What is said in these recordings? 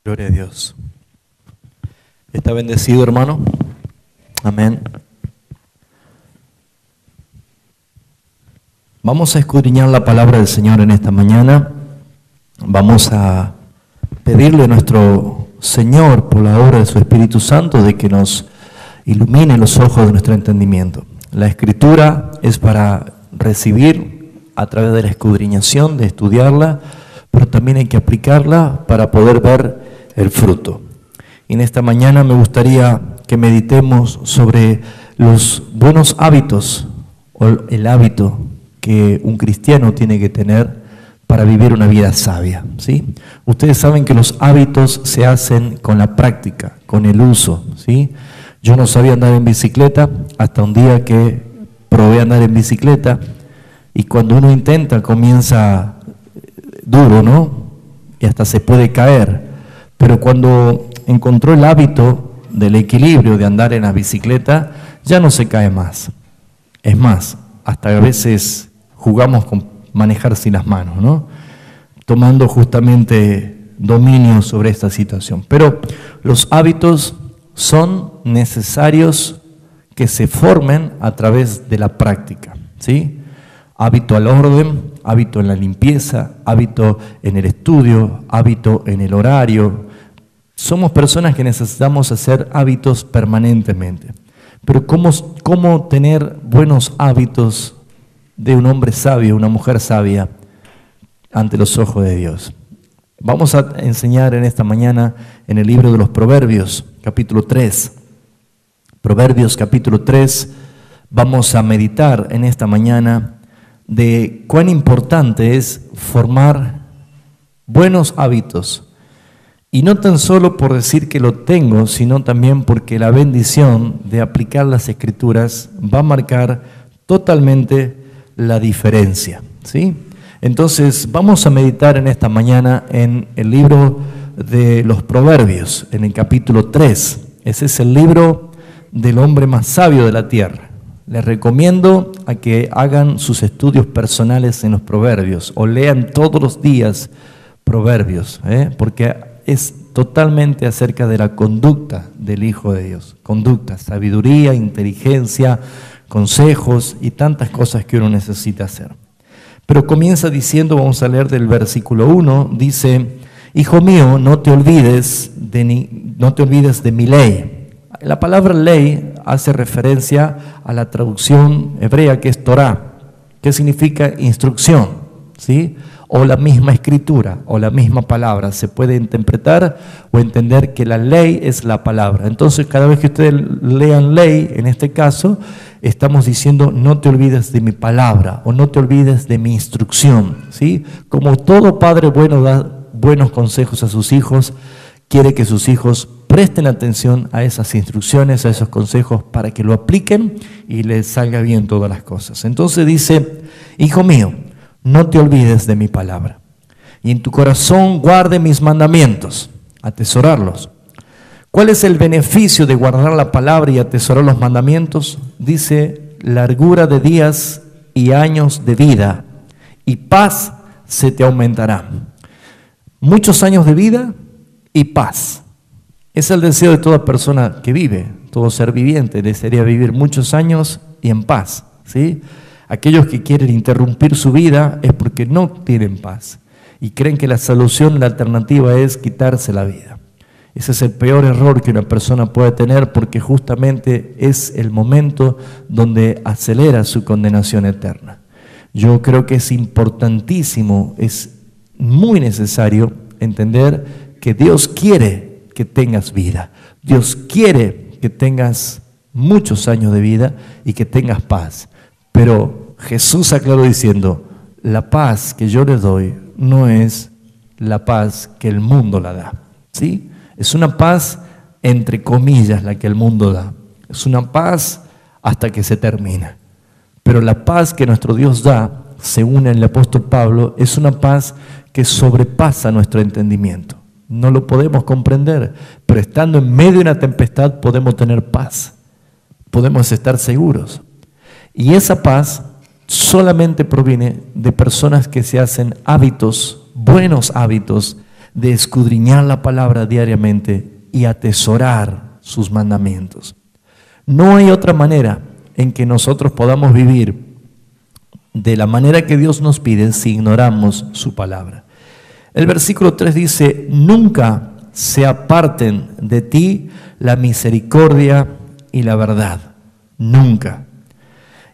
Gloria a Dios. ¿Está bendecido, hermano? Amén. Vamos a escudriñar la palabra del Señor en esta mañana. Vamos a pedirle a nuestro Señor, por la obra de su Espíritu Santo, de que nos ilumine los ojos de nuestro entendimiento. La Escritura es para recibir a través de la escudriñación, de estudiarla, pero también hay que aplicarla para poder ver el fruto. Y en esta mañana me gustaría que meditemos sobre los buenos hábitos, o el hábito que un cristiano tiene que tener para vivir una vida sabia, ¿sí? Ustedes saben que los hábitos se hacen con la práctica, con el uso, ¿sí? Yo no sabía andar en bicicleta hasta un día que probé andar en bicicleta, y cuando uno intenta comienza duro, ¿no? Y hasta se puede caer, pero cuando encontró el hábito del equilibrio de andar en la bicicleta, ya no se cae más. Es más, hasta a veces jugamos con manejar sin las manos, ¿no? Tomando justamente dominio sobre esta situación. Pero los hábitos son necesarios que se formen a través de la práctica, ¿sí? Hábito al orden, hábito en la limpieza, hábito en el estudio, hábito en el horario. Somos personas que necesitamos hacer hábitos permanentemente. Pero ¿cómo tener buenos hábitos de un hombre sabio, una mujer sabia, ante los ojos de Dios? Vamos a enseñar en esta mañana en el libro de los Proverbios, capítulo 3. Proverbios, capítulo 3, vamos a meditar en esta mañana de cuán importante es formar buenos hábitos. Y no tan solo por decir que lo tengo, sino también porque la bendición de aplicar las Escrituras va a marcar totalmente la diferencia, ¿sí? Entonces vamos a meditar en esta mañana en el libro de los Proverbios, en el capítulo 3. Ese es el libro del hombre más sabio de la tierra. Les recomiendo a que hagan sus estudios personales en los Proverbios o lean todos los días Proverbios, porque es totalmente acerca de la conducta del Hijo de Dios. Conducta, sabiduría, inteligencia, consejos y tantas cosas que uno necesita hacer. Pero comienza diciendo, vamos a leer del versículo 1, dice: Hijo mío, no te olvides de mi ley. La palabra ley hace referencia a la traducción hebrea que es Torá, que significa instrucción, ¿sí? O la misma escritura, o la misma palabra. Se puede interpretar o entender que la ley es la palabra. Entonces, cada vez que ustedes lean ley, en este caso, estamos diciendo: no te olvides de mi palabra, o no te olvides de mi instrucción, ¿sí? Como todo padre bueno da buenos consejos a sus hijos, quiere que sus hijos presten atención a esas instrucciones, a esos consejos, para que lo apliquen y les salga bien todas las cosas. Entonces dice: Hijo mío, no te olvides de mi palabra, y en tu corazón guarde mis mandamientos, atesorarlos. ¿Cuál es el beneficio de guardar la palabra y atesorar los mandamientos? Dice: largura de días y años de vida, y paz se te aumentará. Muchos años de vida y paz. Es el deseo de toda persona que vive, todo ser viviente desearía vivir muchos años y en paz, ¿sí? Aquellos que quieren interrumpir su vida es porque no tienen paz y creen que la solución, la alternativa es quitarse la vida. Ese es el peor error que una persona puede tener, porque justamente es el momento donde acelera su condenación eterna. Yo creo que es importantísimo, es muy necesario entender que Dios quiere que tengas vida. Dios quiere que tengas muchos años de vida y que tengas paz. Pero Jesús aclaró diciendo: la paz que yo les doy no es la paz que el mundo la da, ¿sí? Es una paz entre comillas la que el mundo da. Es una paz hasta que se termina. Pero la paz que nuestro Dios da, según el apóstol Pablo, es una paz que sobrepasa nuestro entendimiento. No lo podemos comprender, pero estando en medio de una tempestad podemos tener paz, podemos estar seguros. Y esa paz solamente proviene de personas que se hacen hábitos, buenos hábitos de escudriñar la palabra diariamente y atesorar sus mandamientos. No hay otra manera en que nosotros podamos vivir de la manera que Dios nos pide si ignoramos su palabra. El versículo 3 dice: nunca se aparten de ti la misericordia y la verdad. Nunca.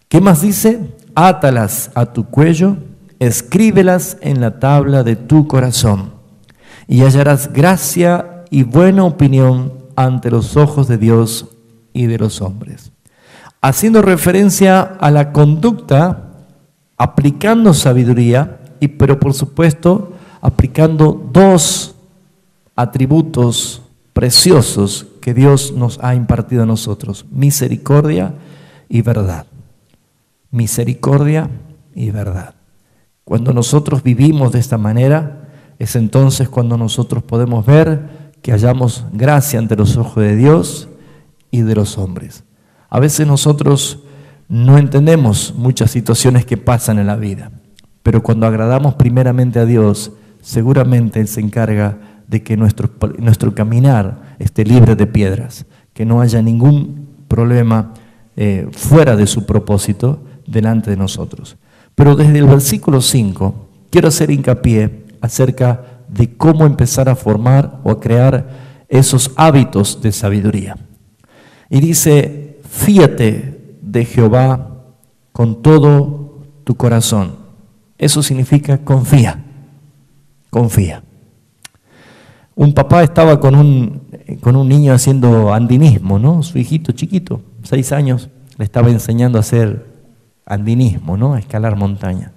¿Qué más dice? Átalas a tu cuello, escríbelas en la tabla de tu corazón, y hallarás gracia y buena opinión ante los ojos de Dios y de los hombres. Haciendo referencia a la conducta, aplicando sabiduría, pero por supuesto aplicando dos atributos preciosos que Dios nos ha impartido a nosotros: misericordia y verdad. Misericordia y verdad. Cuando nosotros vivimos de esta manera, es entonces cuando nosotros podemos ver que hallamos gracia ante los ojos de Dios y de los hombres. A veces nosotros no entendemos muchas situaciones que pasan en la vida, pero cuando agradamos primeramente a Dios, seguramente Él se encarga de que nuestro caminar esté libre de piedras, que no haya ningún problema fuera de su propósito delante de nosotros. Pero desde el versículo 5 quiero hacer hincapié acerca de cómo empezar a formar o a crear esos hábitos de sabiduría. Y dice: fíate de Jehová con todo tu corazón. Eso significa confía, confía. Un papá estaba con un niño haciendo andinismo, ¿no? Su hijito chiquito, 6 años, le estaba enseñando a hacer andinismo, ¿no? A escalar montaña.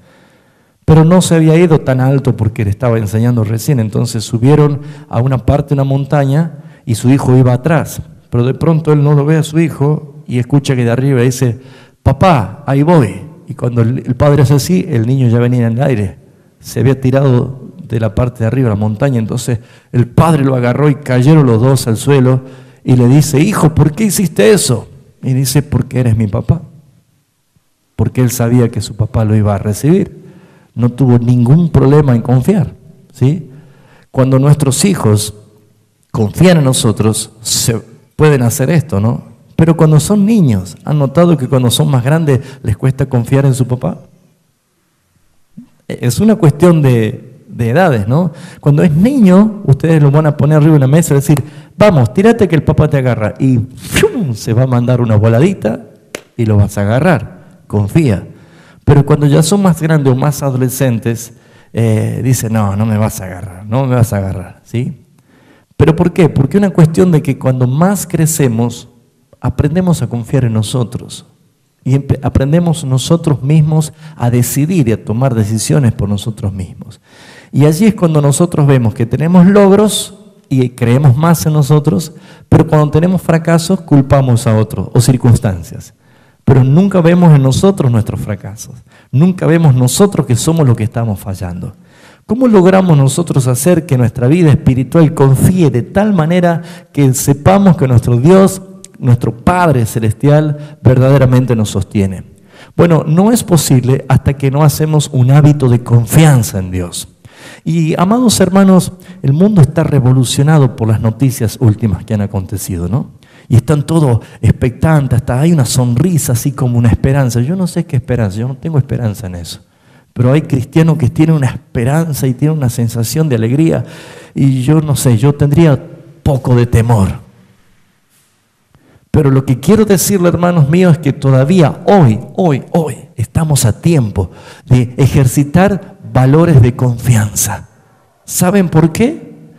Pero no se había ido tan alto porque le estaba enseñando recién. Entonces subieron a una parte de una montaña y su hijo iba atrás. Pero de pronto él no lo ve a su hijo y escucha que de arriba dice: papá, ahí voy. Y cuando el padre hace así, el niño ya venía en el aire. Se había tirado de la parte de arriba de la montaña. Entonces el padre lo agarró y cayeron los dos al suelo y le dice: hijo, ¿por qué hiciste eso? Y dice: porque eres mi papá. Porque él sabía que su papá lo iba a recibir. No tuvo ningún problema en confiar, ¿sí? Cuando nuestros hijos confían en nosotros, se pueden hacer esto, ¿no? Pero cuando son niños, ¿han notado que cuando son más grandes les cuesta confiar en su papá? Es una cuestión de edades, ¿no? Cuando es niño, ustedes lo van a poner arriba de una mesa y decir: vamos, tírate que el papá te agarra. Y ¡fium!, se va a mandar una voladita y lo vas a agarrar. Confía. Pero cuando ya son más grandes o más adolescentes, dicen: no, no me vas a agarrar, no me vas a agarrar, ¿sí? ¿Pero por qué? Porque es una cuestión de que cuando más crecemos, aprendemos a confiar en nosotros. Y aprendemos nosotros mismos a decidir y a tomar decisiones por nosotros mismos. Y allí es cuando nosotros vemos que tenemos logros y creemos más en nosotros, pero cuando tenemos fracasos culpamos a otros o circunstancias. Pero nunca vemos en nosotros nuestros fracasos. Nunca vemos nosotros que somos los que estamos fallando. ¿Cómo logramos nosotros hacer que nuestra vida espiritual confíe de tal manera que sepamos que nuestro Dios, nuestro Padre Celestial, verdaderamente nos sostiene? Bueno, no es posible hasta que no hacemos un hábito de confianza en Dios. Y, amados hermanos, el mundo está revolucionado por las noticias últimas que han acontecido, ¿no? Y están todos expectantes, hasta hay una sonrisa así como una esperanza. Yo no sé qué esperanza, yo no tengo esperanza en eso. Pero hay cristianos que tienen una esperanza y tienen una sensación de alegría. Y yo no sé, yo tendría poco de temor. Pero lo que quiero decirle, hermanos míos, es que todavía hoy, estamos a tiempo de ejercitar valores de confianza. ¿Saben por qué?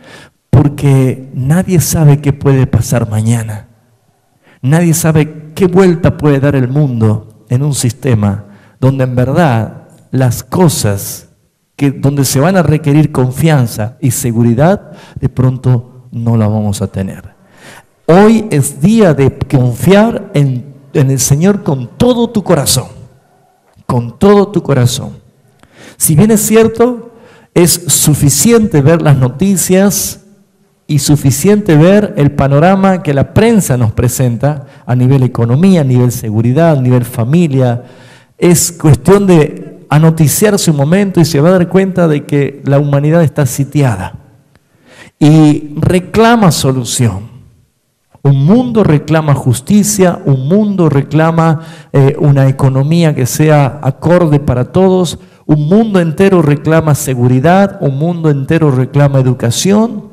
Porque nadie sabe qué puede pasar mañana. Nadie sabe qué vuelta puede dar el mundo en un sistema donde en verdad las cosas donde se van a requerir confianza y seguridad, de pronto no la vamos a tener. Hoy es día de confiar en el Señor con todo tu corazón. Con todo tu corazón. Si bien es cierto, es suficiente ver las noticias y suficiente ver el panorama que la prensa nos presenta a nivel economía, a nivel seguridad, a nivel familia. Es cuestión de anoticiarse un momento y se va a dar cuenta de que la humanidad está sitiada. y reclama solución. Un mundo reclama justicia, un mundo reclama una economía que sea acorde para todos, un mundo entero reclama seguridad, un mundo entero reclama educación.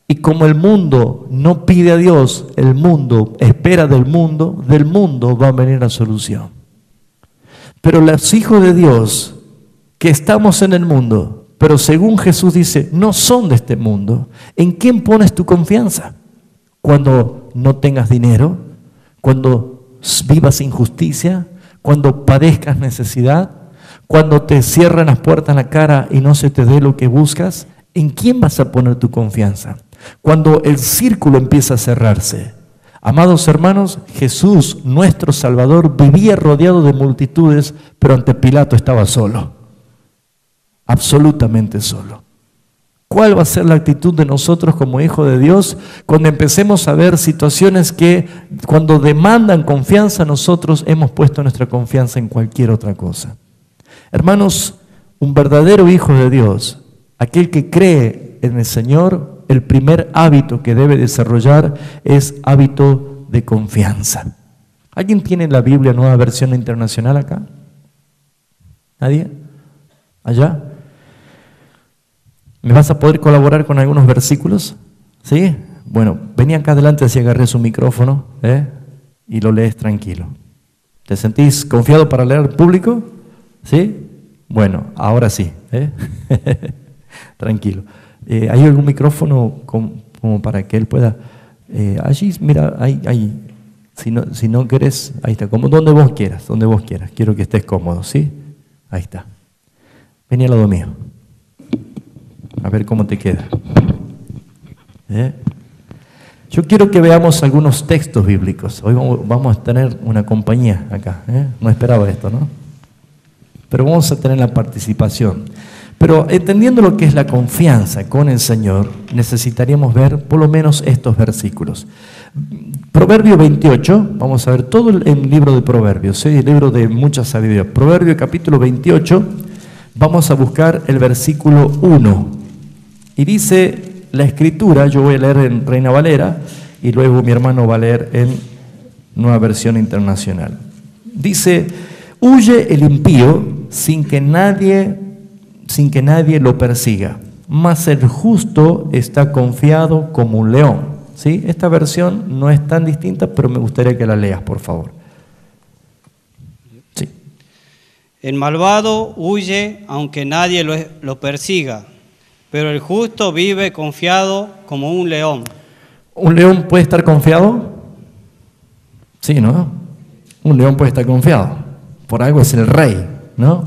Y como el mundo no pide a Dios, el mundo espera del mundo va a venir la solución. Pero los hijos de Dios, que estamos en el mundo, pero según Jesús dice, no son de este mundo. ¿En quién pones tu confianza? Cuando no tengas dinero, cuando vivas injusticia, cuando padezcas necesidad, cuando te cierran las puertas en la cara y no se te dé lo que buscas, ¿en quién vas a poner tu confianza? Cuando el círculo empieza a cerrarse. Amados hermanos, Jesús, nuestro Salvador, vivía rodeado de multitudes, pero ante Pilato estaba solo, absolutamente solo. ¿Cuál va a ser la actitud de nosotros como hijos de Dios cuando empecemos a ver situaciones que cuando demandan confianza, nosotros hemos puesto nuestra confianza en cualquier otra cosa? Hermanos, un verdadero hijo de Dios, aquel que cree en el Señor, el primer hábito que debe desarrollar es hábito de confianza. ¿Alguien tiene la Biblia Nueva Versión Internacional acá? ¿Nadie? ¿Allá? ¿Me vas a poder colaborar con algunos versículos? ¿Sí? Bueno, vení acá adelante si agarré su micrófono y lo lees tranquilo. ¿Te sentís confiado para leer al público? ¿Sí? Bueno, ahora sí. Tranquilo. ¿Hay algún micrófono como para que él pueda? Allí, mira, ahí. Si no querés, ahí está. Como donde vos quieras. Quiero que estés cómodo, ¿sí? Ahí está. Vení al lado mío. A ver cómo te queda. Yo quiero que veamos algunos textos bíblicos. Hoy vamos a tener una compañía acá. No esperaba esto, ¿no? Pero vamos a tener la participación. Pero entendiendo lo que es la confianza con el Señor, necesitaríamos ver por lo menos estos versículos. Proverbio 28, vamos a ver todo el libro de Proverbios, el libro de mucha sabiduría. Proverbio capítulo 28, vamos a buscar el versículo 1. Y dice la Escritura, yo voy a leer en Reina Valera y luego mi hermano va a leer en Nueva Versión Internacional. Dice, huye el impío sin que nadie lo persiga, mas el justo está confiado como un león. ¿Sí? Esta versión no es tan distinta, pero me gustaría que la leas, por favor. Sí. El malvado huye aunque nadie lo persiga, pero el justo vive confiado como un león. ¿Un león puede estar confiado? Sí, ¿no? Un león puede estar confiado. Por algo es el rey, ¿no?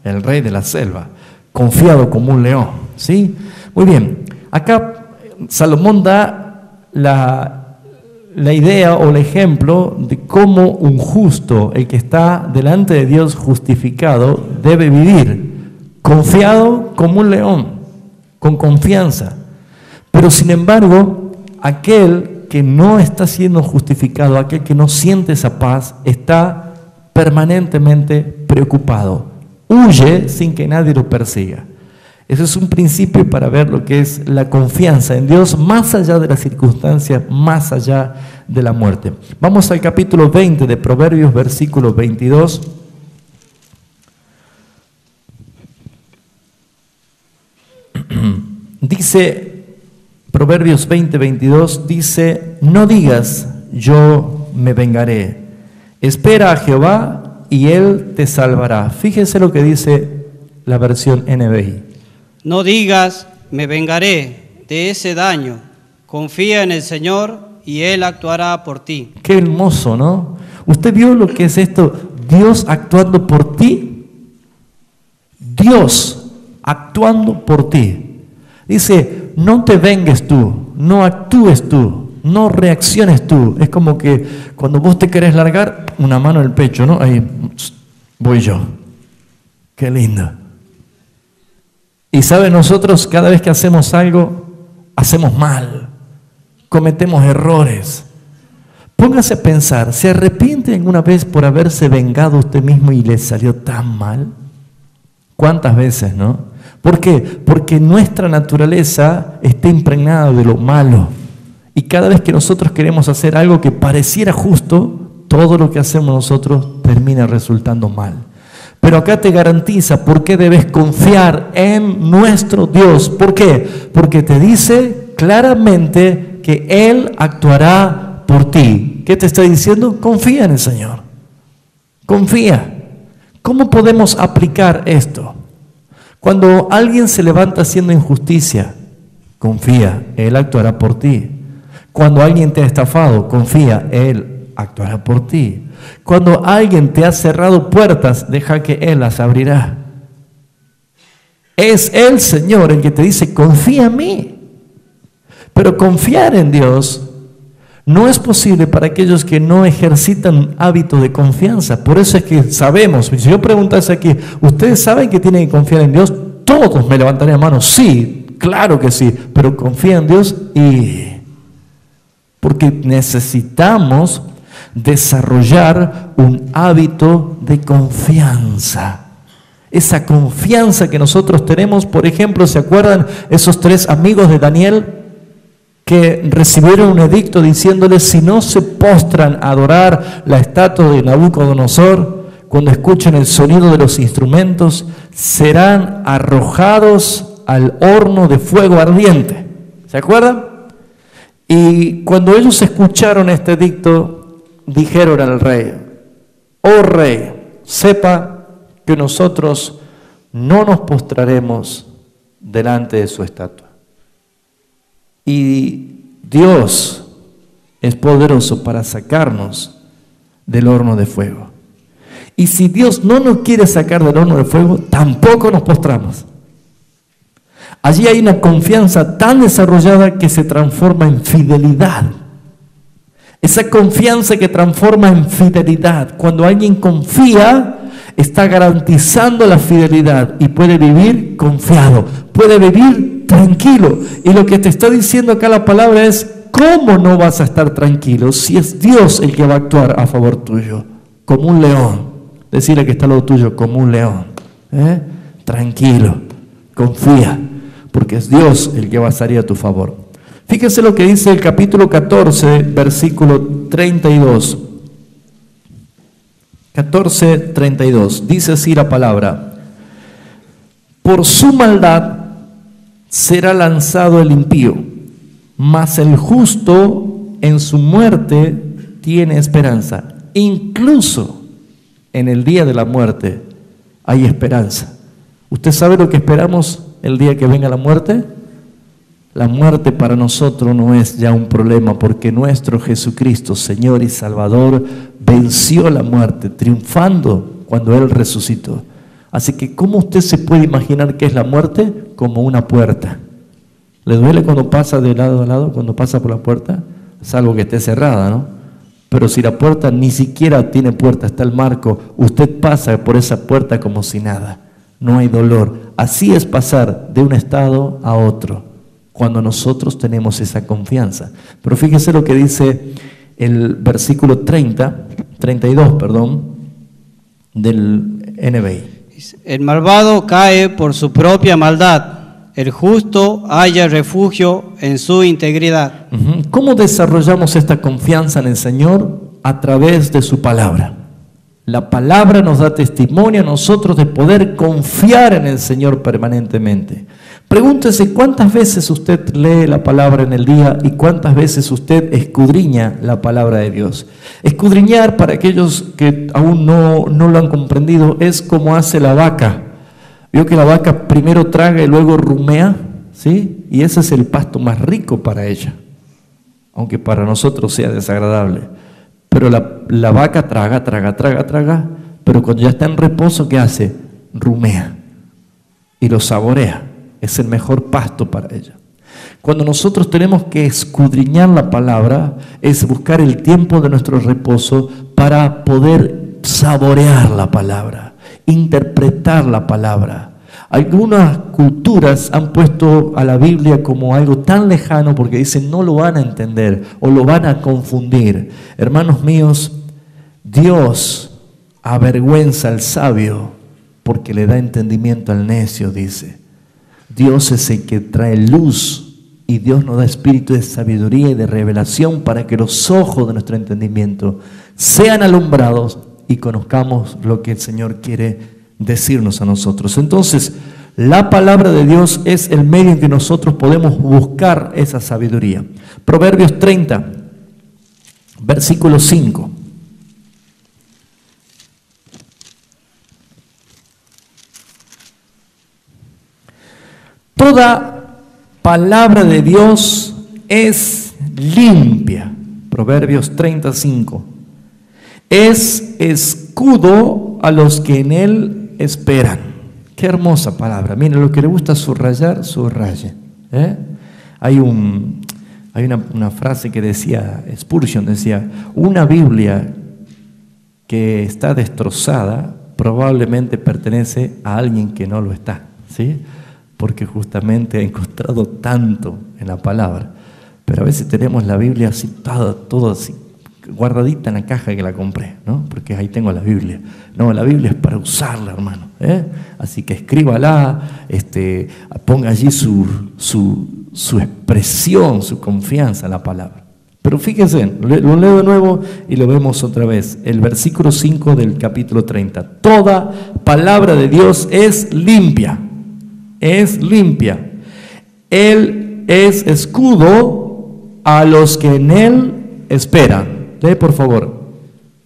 El rey de la selva. Confiado como un león, ¿sí? Muy bien. Acá Salomón da la idea o el ejemplo de cómo un justo, el que está delante de Dios justificado, debe vivir confiado como un león, con confianza. Pero sin embargo, aquel que no está siendo justificado, aquel que no siente esa paz, está permanentemente preocupado. Huye sin que nadie lo persiga. Eso es un principio para ver lo que es la confianza en Dios, más allá de las circunstancias, más allá de la muerte. Vamos al capítulo 20 de Proverbios, versículo 22. Dice, Proverbios 20, 22, dice, no digas, yo me vengaré. Espera a Jehová y Él te salvará. Fíjense lo que dice la versión NBI. No digas, me vengaré de ese daño. Confía en el Señor y Él actuará por ti. Qué hermoso, ¿no? ¿Usted vio lo que es esto? Dios actuando por ti. Dios actuando por ti. Dice, no te vengues tú, no actúes tú, no reacciones tú. Es como que cuando vos te querés largar, una mano en el pecho, ¿no? Ahí voy yo. Qué lindo. Y sabe, nosotros cada vez que hacemos algo, hacemos mal, cometemos errores. Póngase a pensar, ¿se arrepiente alguna vez por haberse vengado usted mismo y le salió tan mal? ¿Cuántas veces, no? ¿Por qué? Porque nuestra naturaleza está impregnada de lo malo. Y cada vez que nosotros queremos hacer algo que pareciera justo, todo lo que hacemos nosotros termina resultando mal. Pero acá te garantiza por qué debes confiar en nuestro Dios. ¿Por qué? Porque te dice claramente que Él actuará por ti. ¿Qué te está diciendo? Confía en el Señor. Confía. ¿Cómo podemos aplicar esto? Cuando alguien se levanta haciendo injusticia, confía, Él actuará por ti. Cuando alguien te ha estafado, confía, Él actuará por ti. Cuando alguien te ha cerrado puertas, deja que Él las abrirá. Es el Señor el que te dice, confía en mí. Pero confiar en Dios no es posible para aquellos que no ejercitan hábito de confianza. Por eso es que sabemos, si yo preguntase aquí, ¿ustedes saben que tienen que confiar en Dios? Todos me levantarían la mano, sí, claro que sí, pero confía en Dios porque necesitamos desarrollar un hábito de confianza. Esa confianza que nosotros tenemos, por ejemplo, ¿se acuerdan esos 3 amigos de Daniel que recibieron un edicto diciéndoles si no se postran a adorar la estatua de Nabucodonosor, cuando escuchen el sonido de los instrumentos, serán arrojados al horno de fuego ardiente? ¿Se acuerdan? Y cuando ellos escucharon este edicto, dijeron al rey, oh rey, sepa que nosotros no nos postraremos delante de su estatua. Y Dios es poderoso para sacarnos del horno de fuego. Y si Dios no nos quiere sacar del horno de fuego, tampoco nos postramos. Allí hay una confianza tan desarrollada que se transforma en fidelidad. Esa confianza que transforma en fidelidad. Cuando alguien confía, está garantizando la fidelidad y puede vivir confiado, puede vivir tranquilo. Y lo que te está diciendo acá la palabra es, ¿cómo no vas a estar tranquilo si es Dios el que va a actuar a favor tuyo? Como un león. Decirle que está al lado tuyo, como un león. Tranquilo, confía, porque es Dios el que va a salir a tu favor. Fíjese lo que dice el capítulo 14, versículo 32. 14:32. Dice así la palabra: por su maldad será lanzado el impío, mas el justo en su muerte tiene esperanza. Incluso en el día de la muerte hay esperanza. ¿Usted sabe lo que esperamos el día que venga la muerte? La muerte para nosotros no es ya un problema, porque nuestro Jesucristo, Señor y Salvador, venció la muerte, triunfando cuando Él resucitó. Así que, ¿cómo usted se puede imaginar qué es la muerte? Como una puerta. ¿Le duele cuando pasa de lado a lado, cuando pasa por la puerta? Salvo que esté cerrada, ¿no? Pero si la puerta ni siquiera tiene puerta, está el marco, usted pasa por esa puerta como si nada. No hay dolor. Así es pasar de un estado a otro, cuando nosotros tenemos esa confianza. Pero fíjese lo que dice el versículo 32, del NBI. El malvado cae por su propia maldad, el justo halla refugio en su integridad. ¿Cómo desarrollamos esta confianza en el Señor? A través de su palabra. La palabra nos da testimonio a nosotros de poder confiar en el Señor permanentemente. Pregúntese cuántas veces usted lee la palabra en el día y cuántas veces usted escudriña la palabra de Dios. Escudriñar, para aquellos que aún no lo han comprendido, es como hace la vaca. Vio que la vaca primero traga y luego rumea, ¿sí? Y ese es el pasto más rico para ella, aunque para nosotros sea desagradable. Pero la vaca traga, pero cuando ya está en reposo, ¿qué hace? Rumea y lo saborea. Es el mejor pasto para ella. Cuando nosotros tenemos que escudriñar la palabra, es buscar el tiempo de nuestro reposo para poder saborear la palabra, interpretar la palabra. Algunas culturas han puesto a la Biblia como algo tan lejano porque dicen no lo van a entender o lo van a confundir. Hermanos míos, Dios avergüenza al sabio porque le da entendimiento al necio, dice. Dios es el que trae luz y Dios nos da espíritu de sabiduría y de revelación para que los ojos de nuestro entendimiento sean alumbrados y conozcamos lo que el Señor quiere decirnos a nosotros. Entonces, la palabra de Dios es el medio en que nosotros podemos buscar esa sabiduría. Proverbios 30, versículo 5. Toda palabra de Dios es limpia. Proverbios 35. Es escudo a los que en él esperan. Qué hermosa palabra. Miren, lo que le gusta subrayar, subraye. Hay una frase que decía, Spurgeon decía, una Biblia que está destrozada probablemente pertenece a alguien que no lo está, ¿sí? Porque justamente ha encontrado tanto en la palabra. Pero a veces tenemos la Biblia así, todo así, guardadita en la caja que la compré, ¿no? Porque ahí tengo la Biblia. No, la Biblia es para usarla, hermano. Así que escríbala, ponga allí su expresión, su confianza en la palabra. Pero fíjense, lo leo de nuevo y lo vemos otra vez. El versículo 5 del capítulo 30. Toda palabra de Dios es limpia. Es limpia. Él es escudo a los que en él esperan. Lee, por favor.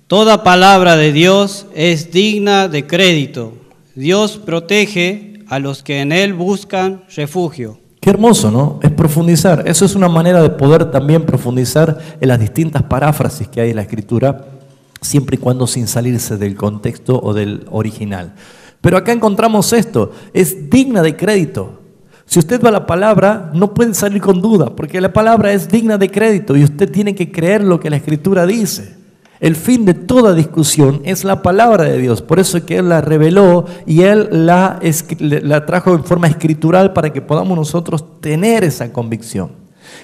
Toda palabra de Dios es digna de crédito. Dios protege a los que en él buscan refugio. Qué hermoso, ¿no? Es profundizar. Eso es una manera de poder también profundizar en las distintas paráfrasis que hay en la Escritura, siempre y cuando sin salirse del contexto o del original. Pero acá encontramos esto, es digna de crédito. Si usted va a la palabra, no puede salir con duda, porque la palabra es digna de crédito y usted tiene que creer lo que la Escritura dice. El fin de toda discusión es la palabra de Dios, por eso es que Él la reveló y Él la trajo en forma escritural para que podamos nosotros tener esa convicción.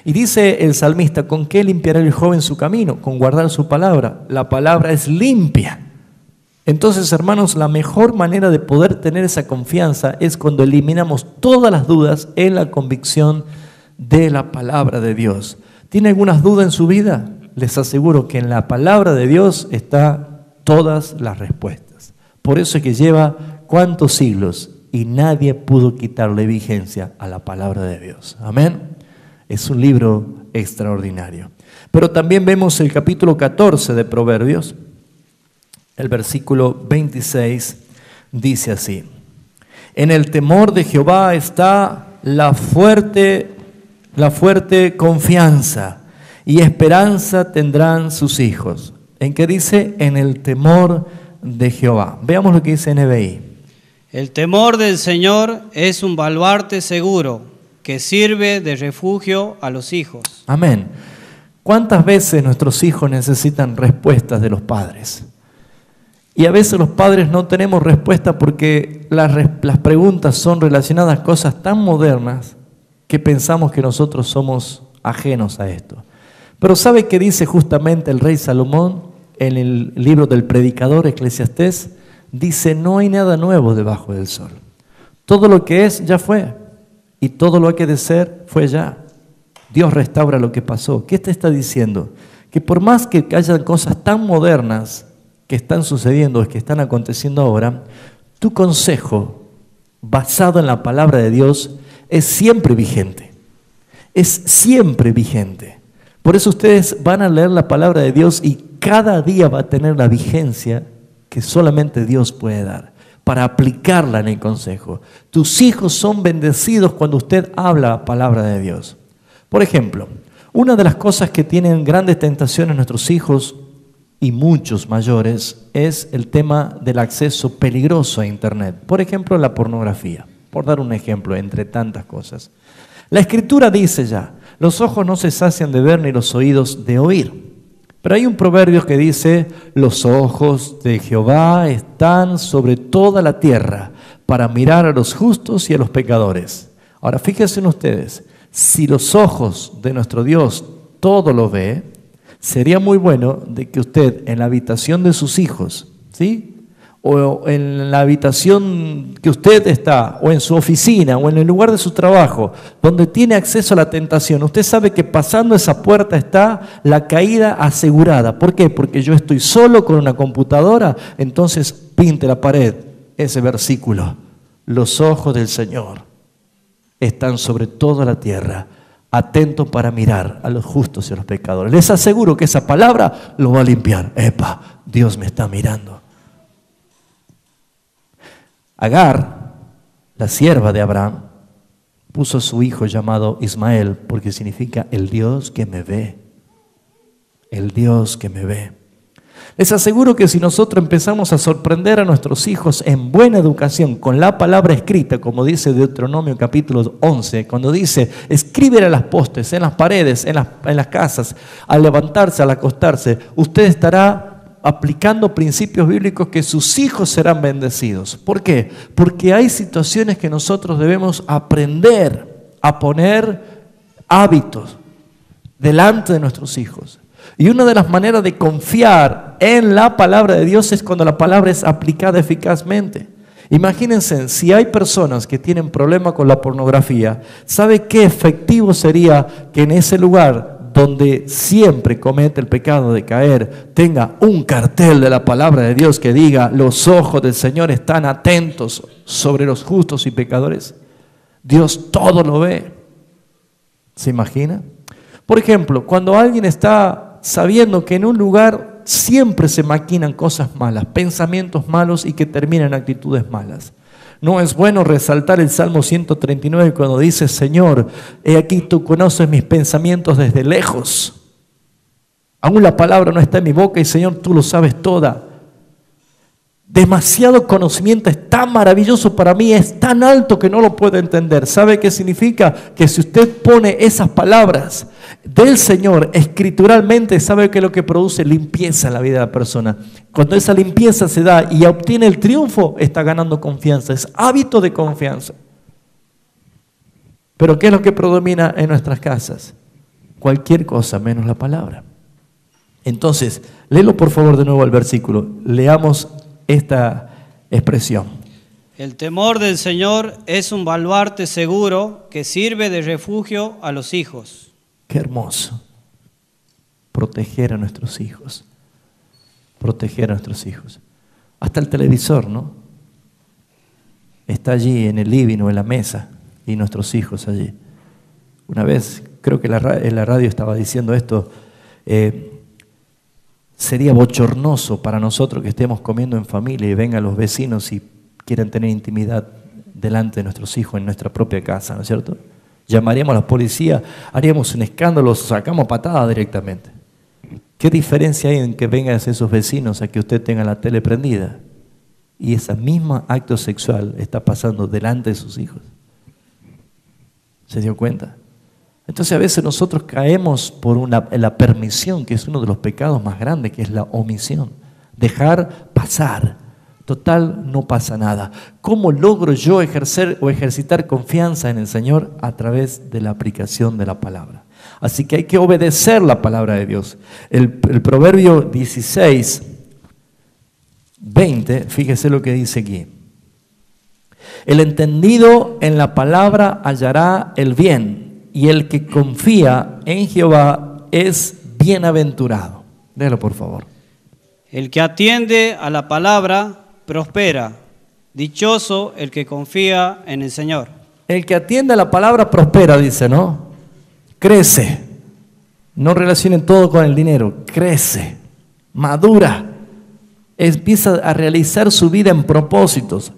Y dice el salmista, ¿con qué limpiará el joven su camino? Con guardar su palabra. La palabra es limpia. Entonces, hermanos, la mejor manera de poder tener esa confianza es cuando eliminamos todas las dudas en la convicción de la palabra de Dios. ¿Tiene algunas dudas en su vida? Les aseguro que en la palabra de Dios están todas las respuestas. Por eso es que lleva cuántos siglos y nadie pudo quitarle vigencia a la palabra de Dios. Amén. Es un libro extraordinario. Pero también vemos el capítulo 14 de Proverbios. El versículo 26 dice así: en el temor de Jehová está la fuerte confianza, y esperanza tendrán sus hijos. ¿En qué dice? En el temor de Jehová. Veamos lo que dice NBI. El temor del Señor es un baluarte seguro que sirve de refugio a los hijos. Amén. ¿Cuántas veces nuestros hijos necesitan respuestas de los padres? Y a veces los padres no tenemos respuesta porque las preguntas son relacionadas a cosas tan modernas que pensamos que nosotros somos ajenos a esto. Pero ¿sabe qué dice justamente el rey Salomón en el libro del predicador Eclesiastés? Dice, no hay nada nuevo debajo del sol. Todo lo que es ya fue y todo lo que ha de ser fue ya. Dios restaura lo que pasó. ¿Qué te está diciendo? Que por más que haya cosas tan modernas que están sucediendo, que están aconteciendo ahora, tu consejo basado en la palabra de Dios es siempre vigente. Es siempre vigente. Por eso ustedes van a leer la palabra de Dios y cada día va a tener la vigencia que solamente Dios puede dar para aplicarla en el consejo. Tus hijos son bendecidos cuando usted habla la palabra de Dios. Por ejemplo, una de las cosas que tienen grandes tentaciones nuestros hijos y muchos mayores es el tema del acceso peligroso a Internet. Por ejemplo, la pornografía, por dar un ejemplo entre tantas cosas. La Escritura dice ya, los ojos no se sacian de ver ni los oídos de oír. Pero hay un proverbio que dice, los ojos de Jehová están sobre toda la tierra para mirar a los justos y a los pecadores. Ahora fíjense ustedes, si los ojos de nuestro Dios todo lo ve, sería muy bueno de que usted en la habitación de sus hijos, ¿sí?, o en la habitación que usted está, o en su oficina, o en el lugar de su trabajo, donde tiene acceso a la tentación, usted sabe que pasando esa puerta está la caída asegurada. ¿Por qué? Porque yo estoy solo con una computadora. Entonces pinte la pared ese versículo: los ojos del Señor están sobre toda la tierra, atentos para mirar a los justos y a los pecadores. Les aseguro que esa palabra lo va a limpiar. Epa, Dios me está mirando. Agar, la sierva de Abraham, puso a su hijo llamado Ismael, porque significa el Dios que me ve. El Dios que me ve. Les aseguro que si nosotros empezamos a sorprender a nuestros hijos en buena educación con la palabra escrita, como dice Deuteronomio capítulo 11, cuando dice: escríbele a las postes, en las paredes, en las casas, al levantarse, al acostarse, usted estará aplicando principios bíblicos que sus hijos serán bendecidos. ¿Por qué? Porque hay situaciones que nosotros debemos aprender a poner hábitos delante de nuestros hijos. Y una de las maneras de confiar en la palabra de Dios es cuando la palabra es aplicada eficazmente. Imagínense, si hay personas que tienen problema con la pornografía, ¿sabe qué efectivo sería que en ese lugar donde siempre comete el pecado de caer, tenga un cartel de la palabra de Dios que diga: los ojos del Señor están atentos sobre los justos y pecadores? Dios todo lo ve. ¿Se imagina? Por ejemplo, cuando alguien está sabiendo que en un lugar siempre se maquinan cosas malas, pensamientos malos y que terminan en actitudes malas, ¿no es bueno resaltar el Salmo 139 cuando dice: Señor, he aquí tú conoces mis pensamientos desde lejos? Aún la palabra no está en mi boca y Señor, tú lo sabes toda. Demasiado conocimiento es tan maravilloso para mí, es tan alto que no lo puedo entender. ¿Sabe qué significa? Que si usted pone esas palabras del Señor escrituralmente, ¿sabe qué es lo que produce? Limpieza en la vida de la persona. Cuando esa limpieza se da y obtiene el triunfo, está ganando confianza, es hábito de confianza. Pero ¿qué es lo que predomina en nuestras casas? Cualquier cosa menos la palabra. Entonces, léelo por favor de nuevo el versículo, leamos esta expresión. El temor del Señor es un baluarte seguro que sirve de refugio a los hijos. Qué hermoso. Proteger a nuestros hijos. Proteger a nuestros hijos. Hasta el televisor, ¿no? Está allí en el living o en la mesa y nuestros hijos allí. Una vez, creo que en la radio estaba diciendo esto, sería bochornoso para nosotros que estemos comiendo en familia y vengan los vecinos y quieran tener intimidad delante de nuestros hijos en nuestra propia casa, ¿no es cierto? Llamaríamos a la policía, haríamos un escándalo, los sacamos patadas directamente. ¿Qué diferencia hay en que vengan esos vecinos a que usted tenga la tele prendida y ese mismo acto sexual está pasando delante de sus hijos? ¿Se dio cuenta? Entonces a veces nosotros caemos por la permisión, que es uno de los pecados más grandes, que es la omisión. Dejar pasar. Total, no pasa nada. ¿Cómo logro yo ejercer o ejercitar confianza en el Señor? A través de la aplicación de la palabra. Así que hay que obedecer la palabra de Dios. El Proverbio 16, 20, fíjese lo que dice aquí. El entendido en la palabra hallará el bien, y el que confía en Jehová es bienaventurado. Léelo por favor. El que atiende a la palabra prospera. Dichoso el que confía en el Señor. El que atiende a la palabra prospera, dice, ¿no? Crece. No relacionen todo con el dinero. Crece. Madura. Empieza a realizar su vida en propósitos.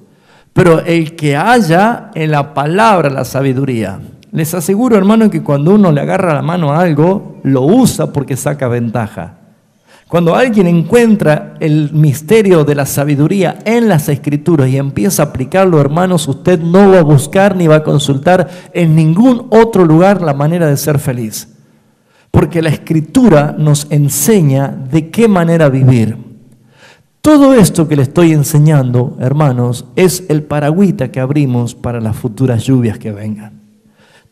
Pero el que halla en la palabra la sabiduría. Les aseguro, hermano, que cuando uno le agarra la mano a algo, lo usa porque saca ventaja. Cuando alguien encuentra el misterio de la sabiduría en las Escrituras y empieza a aplicarlo, hermanos, usted no va a buscar ni va a consultar en ningún otro lugar la manera de ser feliz. Porque la Escritura nos enseña de qué manera vivir. Todo esto que le estoy enseñando, hermanos, es el paragüita que abrimos para las futuras lluvias que vengan.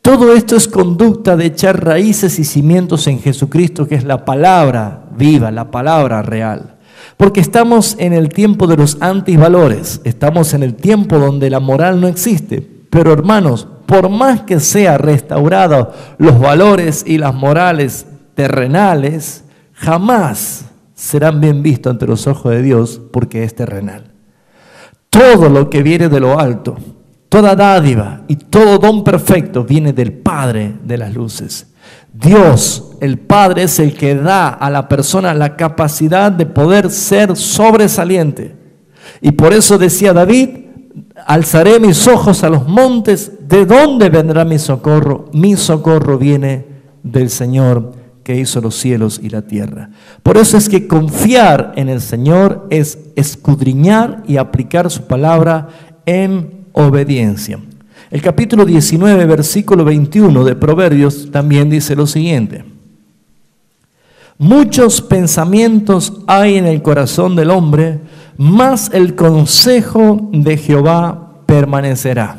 Todo esto es conducta de echar raíces y cimientos en Jesucristo, que es la palabra viva, la palabra real. Porque estamos en el tiempo de los antivalores, estamos en el tiempo donde la moral no existe. Pero hermanos, por más que sea restaurados los valores y las morales terrenales, jamás serán bien vistos ante los ojos de Dios porque es terrenal. Todo lo que viene de lo alto, toda dádiva y todo don perfecto viene del Padre de las luces. Dios, el Padre, es el que da a la persona la capacidad de poder ser sobresaliente. Y por eso decía David: alzaré mis ojos a los montes, ¿de dónde vendrá mi socorro? Mi socorro viene del Señor que hizo los cielos y la tierra. Por eso es que confiar en el Señor es escudriñar y aplicar su palabra en obediencia. El capítulo 19, versículo 21 de Proverbios también dice lo siguiente: muchos pensamientos hay en el corazón del hombre, mas el consejo de Jehová permanecerá.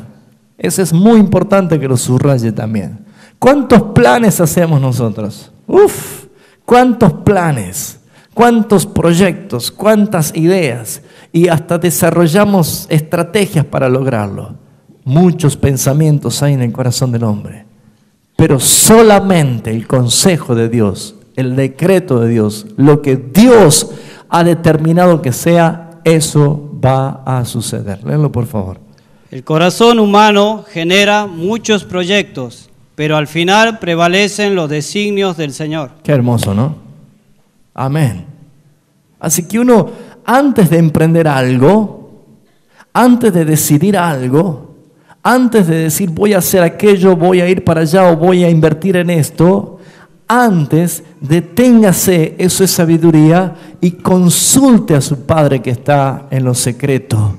Eso es muy importante que lo subraye también. ¿Cuántos planes hacemos nosotros? ¿Cuántos planes? ¿Cuántos proyectos? ¿Cuántas ideas? Y hasta desarrollamos estrategias para lograrlo. Muchos pensamientos hay en el corazón del hombre, pero solamente el consejo de Dios, el decreto de Dios, lo que Dios ha determinado que sea, eso va a suceder. Léanlo, por favor. El corazón humano genera muchos proyectos, pero al final prevalecen los designios del Señor. Qué hermoso, ¿no? Amén. Así que uno, antes de emprender algo, antes de decidir algo, antes de decir voy a hacer aquello, voy a ir para allá o voy a invertir en esto, antes deténgase, eso es sabiduría, y consulte a su Padre que está en lo secreto.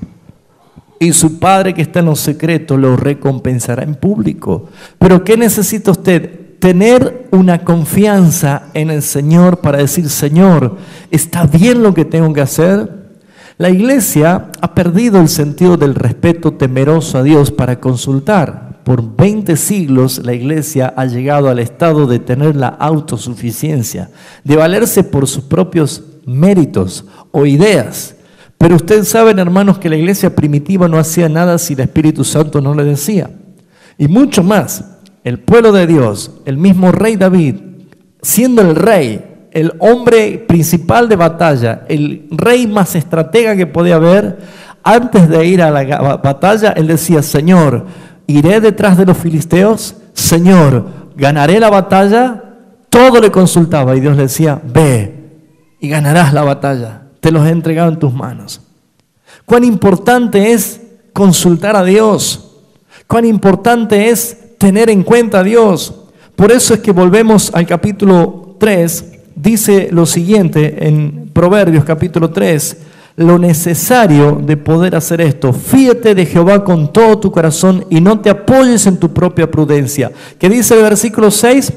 Y su Padre que está en lo secreto lo recompensará en público. Pero ¿qué necesita usted? Tener una confianza en el Señor para decir: Señor, ¿está bien lo que tengo que hacer? La iglesia ha perdido el sentido del respeto temeroso a Dios para consultar. Por 20 siglos la iglesia ha llegado al estado de tener la autosuficiencia, de valerse por sus propios méritos o ideas. Pero ustedes saben, hermanos, que la iglesia primitiva no hacía nada si el Espíritu Santo no le decía. Y mucho más, el pueblo de Dios, el mismo rey David, siendo el rey, el hombre principal de batalla, el rey más estratega que podía haber, antes de ir a la batalla, él decía: Señor, ¿iré detrás de los filisteos? Señor, ¿ganaré la batalla? Todo le consultaba y Dios le decía: ve y ganarás la batalla, te los he entregado en tus manos. Cuán importante es consultar a Dios, cuán importante es tener en cuenta a Dios. Por eso es que volvemos al capítulo 3, dice lo siguiente en Proverbios capítulo 3, lo necesario de poder hacer esto: fíate de Jehová con todo tu corazón y no te apoyes en tu propia prudencia. ¿Qué dice el versículo 6?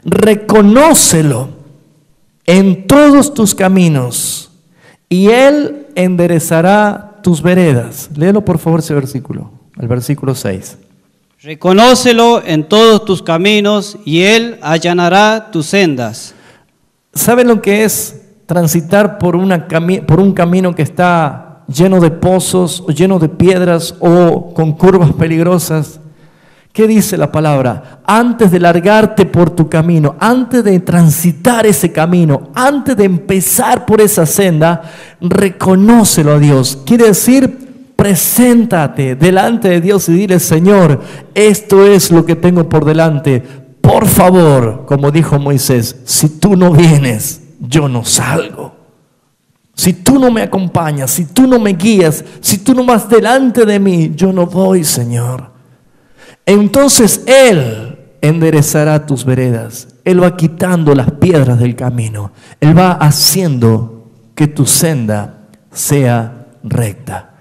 Reconócelo en todos tus caminos y Él enderezará tus veredas. Léelo por favor ese versículo, el versículo 6. Reconócelo en todos tus caminos y Él allanará tus sendas. ¿Saben lo que es transitar por un camino que está lleno de pozos, o lleno de piedras, o con curvas peligrosas? ¿Qué dice la palabra? Antes de largarte por tu camino, antes de transitar ese camino, antes de empezar por esa senda, reconócelo a Dios. Quiere decir, preséntate delante de Dios y dile: Señor, esto es lo que tengo por delante. Por favor, como dijo Moisés, si tú no vienes, yo no salgo. Si tú no me acompañas, si tú no me guías, si tú no vas delante de mí, yo no voy, Señor. Entonces Él enderezará tus veredas. Él va quitando las piedras del camino. Él va haciendo que tu senda sea recta.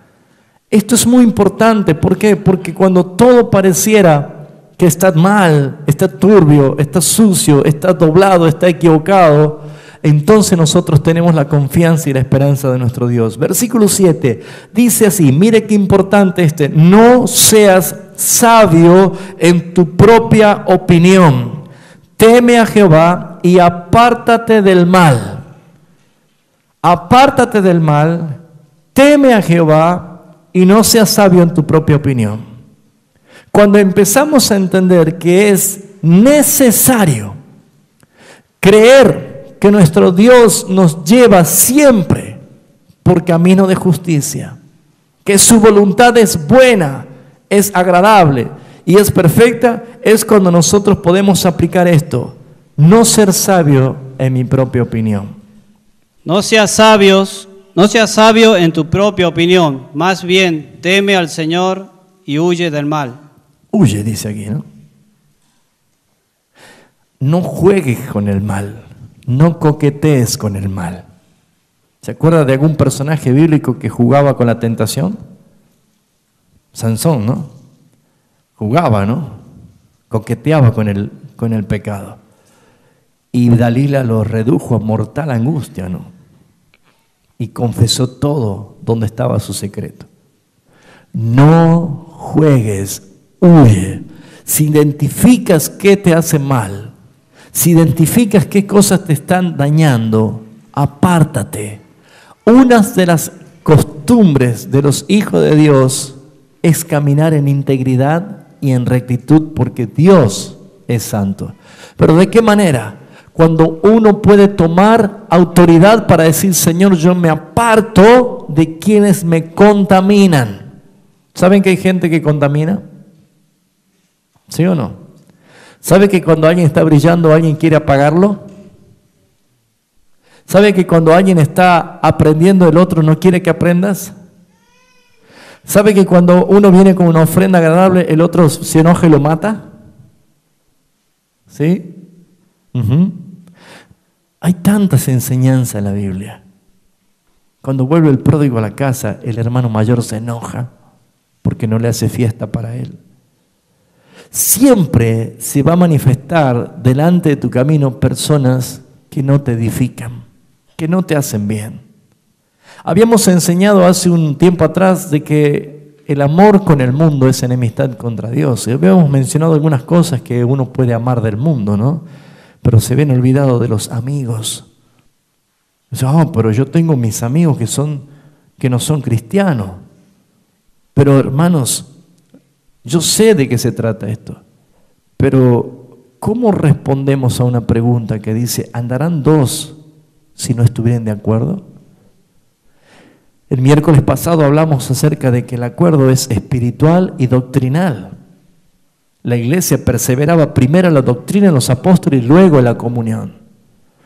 Esto es muy importante. ¿Por qué? Porque cuando todo pareciera que está mal, está turbio, está sucio, está doblado, está equivocado, entonces nosotros tenemos la confianza y la esperanza de nuestro Dios. Versículo 7 dice así, mire qué importante no seas sabio en tu propia opinión, teme a Jehová y apártate del mal. apártate del mal, teme a Jehová y no seas sabio en tu propia opinión. Cuando empezamos a entender que es necesario creer que nuestro Dios nos lleva siempre por camino de justicia, que su voluntad es buena, es agradable y es perfecta, es cuando nosotros podemos aplicar esto: no ser sabio en mi propia opinión. No seas sabio en tu propia opinión, más bien teme al Señor y huye del mal. Huye, dice aquí, ¿no? No juegues con el mal, no coquetees con el mal. ¿Se acuerda de algún personaje bíblico que jugaba con la tentación? Sansón, ¿no? Jugaba, ¿no? Coqueteaba con el pecado. Y Dalila lo redujo a mortal angustia, ¿no? Y confesó todo donde estaba su secreto. No juegues, huye. Si identificas qué te hace mal, si identificas qué cosas te están dañando, apártate. Una de las costumbres de los hijos de Dios es caminar en integridad y en rectitud, porque Dios es santo. ¿Pero de qué manera? Cuando uno puede tomar autoridad para decir: Señor, yo me aparto de quienes me contaminan. ¿Saben que hay gente que contamina? ¿Sí o no? ¿Sabe que cuando alguien está brillando, alguien quiere apagarlo? ¿Sabe que cuando alguien está aprendiendo, el otro no quiere que aprendas? ¿Sabe que cuando uno viene con una ofrenda agradable, el otro se enoja y lo mata? ¿Sí? Hay tantas enseñanzas en la Biblia. Cuando vuelve el pródigo a la casa, el hermano mayor se enoja porque no le hace fiesta para él. Siempre se va a manifestar delante de tu camino personas que no te edifican, que no te hacen bien. Habíamos enseñado hace un tiempo atrás de que el amor con el mundo es enemistad contra Dios. Y habíamos mencionado algunas cosas que uno puede amar del mundo, ¿no? Pero se ven olvidados de los amigos. Pero yo tengo mis amigos que no son cristianos. Pero hermanos, yo sé de qué se trata esto. Pero ¿cómo respondemos a una pregunta que dice: ¿andarán dos si no estuvieran de acuerdo? El miércoles pasado hablamos acerca de que el acuerdo es espiritual y doctrinal. La iglesia perseveraba primero en la doctrina de los apóstoles y luego en la comunión.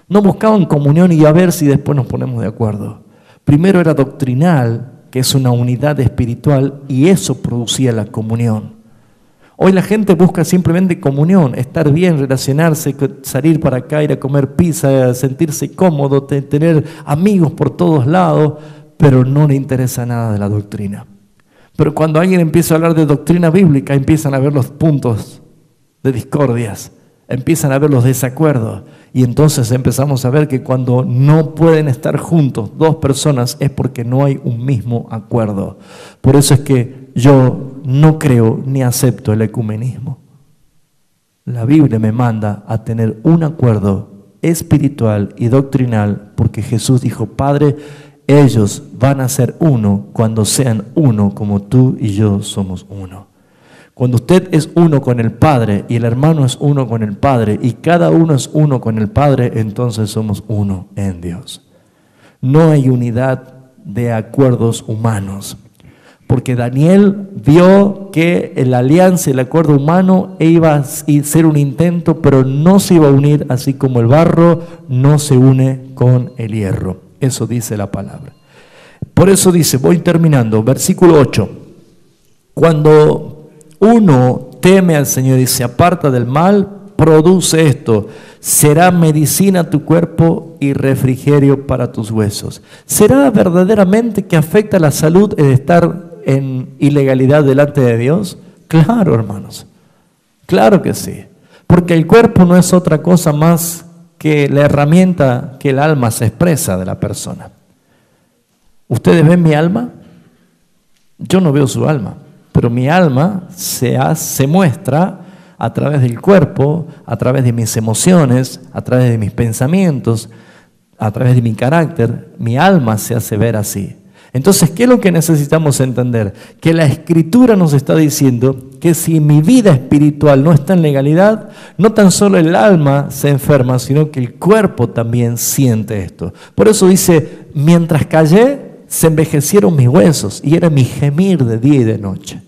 No buscaban comunión y a ver si después nos ponemos de acuerdo. Primero era doctrinal, que es una unidad espiritual, y eso producía la comunión. Hoy la gente busca simplemente comunión, estar bien, relacionarse, salir para acá, ir a comer pizza, sentirse cómodo, tener amigos por todos lados, pero no le interesa nada de la doctrina. Pero cuando alguien empieza a hablar de doctrina bíblica, empiezan a ver los puntos de discordias, empiezan a ver los desacuerdos, y entonces empezamos a ver que cuando no pueden estar juntos dos personas es porque no hay un mismo acuerdo. Por eso es que yo no creo ni acepto el ecumenismo. La Biblia me manda a tener un acuerdo espiritual y doctrinal, porque Jesús dijo: Padre, ellos van a ser uno cuando sean uno como tú y yo somos uno. Cuando usted es uno con el Padre y el hermano es uno con el Padre y cada uno es uno con el Padre, entonces somos uno en Dios. No hay unidad de acuerdos humanos, porque Daniel vio que la alianza y el acuerdo humano iba a ser un intento, pero no se iba a unir, así como el barro no se une con el hierro. Eso dice la palabra. Por eso dice, voy terminando, versículo 8. Cuando uno teme al Señor y se aparta del mal, produce esto: será medicina a tu cuerpo y refrigerio para tus huesos. ¿Será verdaderamente que afecta la salud el estar en ilegalidad delante de Dios? Claro, hermanos, claro que sí, porque el cuerpo no es otra cosa más que la herramienta que el alma se expresa de la persona. ¿Ustedes ven mi alma? Yo no veo su alma, pero mi alma se muestra a través del cuerpo, a través de mis emociones, a través de mis pensamientos. a través de mi carácter, mi alma se hace ver así. Entonces, ¿qué es lo que necesitamos entender? Que la Escritura nos está diciendo que si mi vida espiritual no está en legalidad, no tan solo el alma se enferma, sino que el cuerpo también siente esto. Por eso dice, mientras callé, se envejecieron mis huesos y era mi gemir de día y de noche.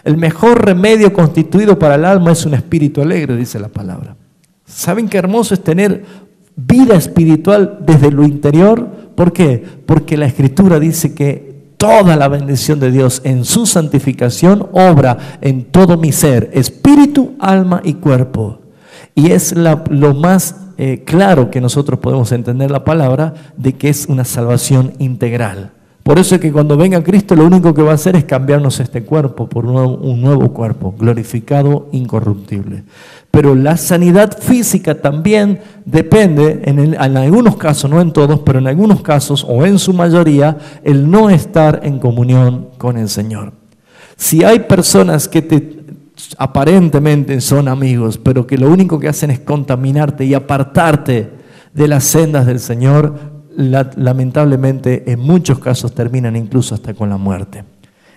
El mejor remedio constituido para el alma es un espíritu alegre, dice la palabra. ¿Saben qué hermoso es tener vida espiritual desde lo interior? ¿Por qué? Porque la Escritura dice que toda la bendición de Dios en su santificación obra en todo mi ser, espíritu, alma y cuerpo. Y es lo más claro que nosotros podemos entender la palabra de que es una salvación integral. Por eso es que cuando venga Cristo lo único que va a hacer es cambiarnos este cuerpo por un nuevo cuerpo, glorificado, incorruptible. Pero la sanidad física también depende, en algunos casos, no en todos, pero en algunos casos, o en su mayoría, el no estar en comunión con el Señor. Si hay personas que aparentemente son amigos, pero que lo único que hacen es contaminarte y apartarte de las sendas del Señor, lamentablemente en muchos casos terminan incluso hasta con la muerte.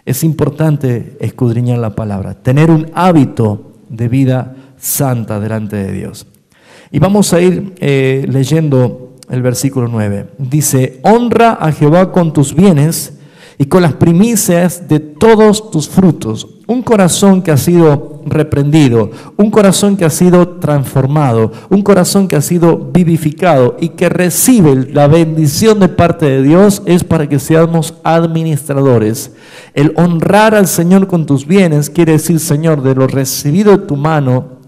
Es importante escudriñar la palabra, tener un hábito de vida santa delante de Dios. Y vamos a ir leyendo el versículo 9. Dice, honra a Jehová con tus bienes y con las primicias de todos tus frutos. Un corazón que ha sido reprendido, un corazón que ha sido transformado, un corazón que ha sido vivificado y que recibe la bendición de parte de Dios es para que seamos administradores. El honrar al Señor con tus bienes quiere decir, Señor, de lo recibido de tu mano